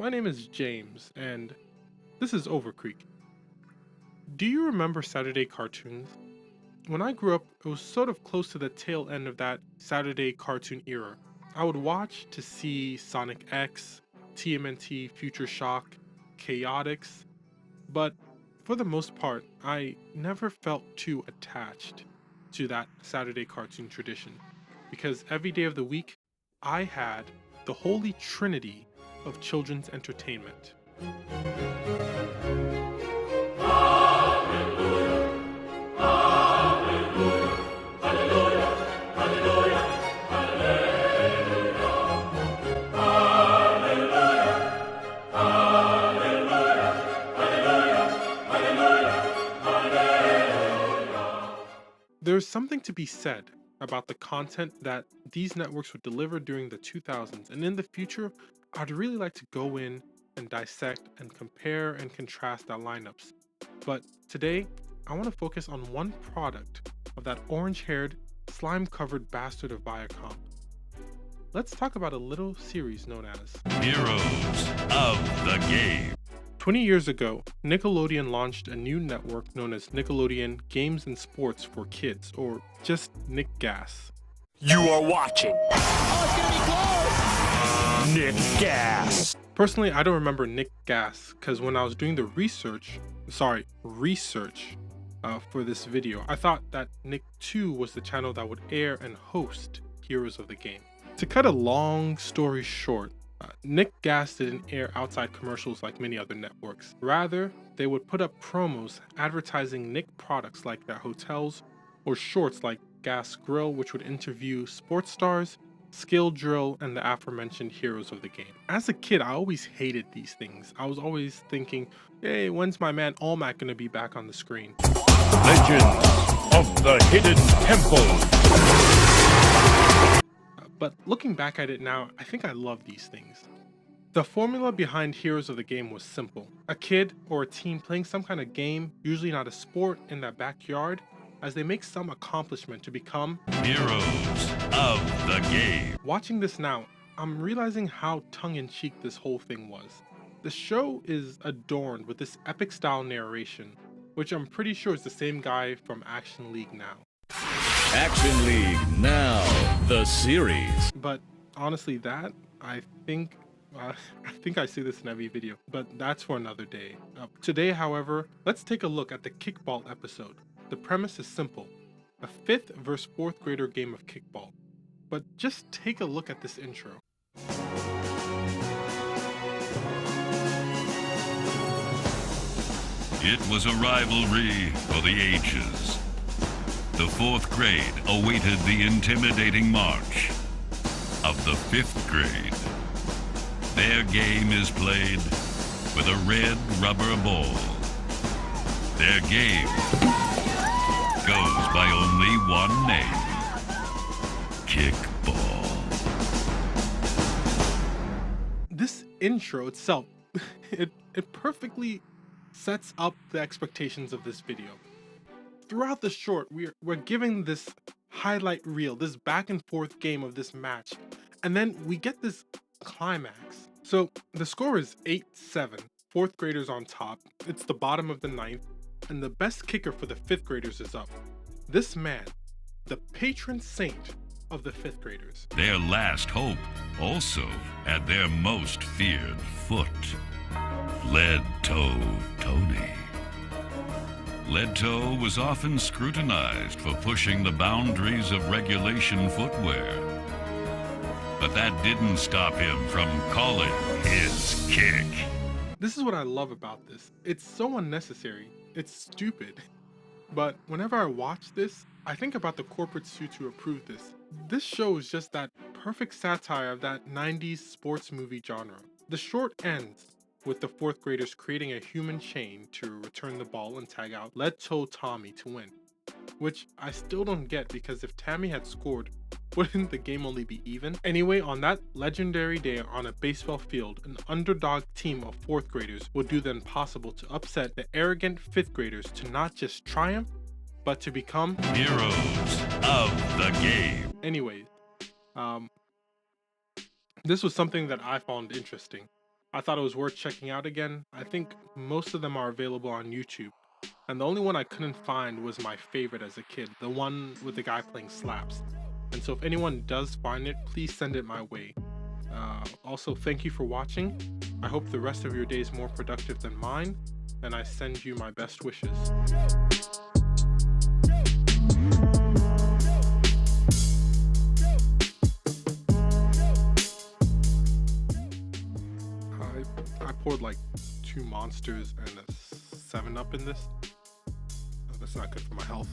My name is James, and this is OverCreek. Do you remember Saturday cartoons? When I grew up, it was sort of close to the tail end of that Saturday cartoon era. I would watch to see Sonic X, TMNT, Future Shock, Chaotix, but for the most part, I never felt too attached to that Saturday cartoon tradition because every day of the week, I had the holy trinity of children's entertainment. There's something to be said about the content that these networks would deliver during the 2000s, and in the future, I'd really like to go in and dissect and compare and contrast our lineups. But today, I want to focus on one product of that orange-haired, slime-covered bastard of Viacom. Let's talk about a little series known as Heroes of the Game. 20 years ago, Nickelodeon launched a new network known as Nickelodeon Games and Sports for Kids, or just Nick Gas. You are watching Nick Gas. Personally, I don't remember Nick Gas because when I was doing the research for this video, I thought that Nick 2 was the channel that would air and host Heroes of the Game. To cut a long story short, Nick Gas didn't air outside commercials like many other networks. Rather, they would put up promos advertising Nick products like their hotels, or shorts like Gas Grill, which would interview sports stars, Skill Drill, and the aforementioned Heroes of the Game. As a kid, I always hated these things. I was always thinking, hey, when's my man Allmac gonna be back on the screen? Legends of the Hidden Temple. But looking back at it now, I think I love these things. The formula behind Heroes of the Game was simple. A kid or a teen playing some kind of game, usually not a sport, in their backyard, as they make some accomplishment to become Heroes of the Game. Watching this now, I'm realizing how tongue-in-cheek this whole thing was. The show is adorned with this epic style narration, which I'm pretty sure is the same guy from Action League Now. Action League Now, the series. But honestly, I think I say this in every video, but that's for another day. Today, however, let's take a look at the kickball episode. The premise is simple: a 5th versus 4th grader game of kickball. But just take a look at this intro. It was a rivalry for the ages. The 4th grade awaited the intimidating march of the 5th grade. Their game is played with a red rubber ball. Their game goes by only one name: kickball. This intro itself, it perfectly sets up the expectations of this video. Throughout the short, we're given this highlight reel, this back and forth game of this match, and then we get this climax. So the score is 8-7, 4th graders on top. It's the bottom of the 9th, and the best kicker for the 5th graders is up. This man, the patron saint of the 5th graders. Their last hope also at their most feared foot: Lead Toe Tony. Lead Toe was often scrutinized for pushing the boundaries of regulation footwear. But that didn't stop him from calling his kick. This is what I love about this. It's so unnecessary. It's stupid. But whenever I watch this, I think about the corporate suits who approved this. This show is just that perfect satire of that 90s sports movie genre. The short ends with the 4th graders creating a human chain to return the ball and tag out Lead Toe Tommy to win. Which I still don't get, because if Tammy had scored, wouldn't the game only be even? Anyway, on that legendary day on a baseball field, an underdog team of 4th graders would do the impossible to upset the arrogant 5th graders to not just triumph, but to become Heroes of the Game. Anyways, this was something that I found interesting. I thought it was worth checking out again. I think most of them are available on YouTube. And the only one I couldn't find was my favorite as a kid, the one with the guy playing slaps. And so if anyone does find it, please send it my way. Also, thank you for watching. I hope the rest of your day is more productive than mine, and I send you my best wishes. I poured like 2 Monsters and a 7-Up in this. That's not good for my health.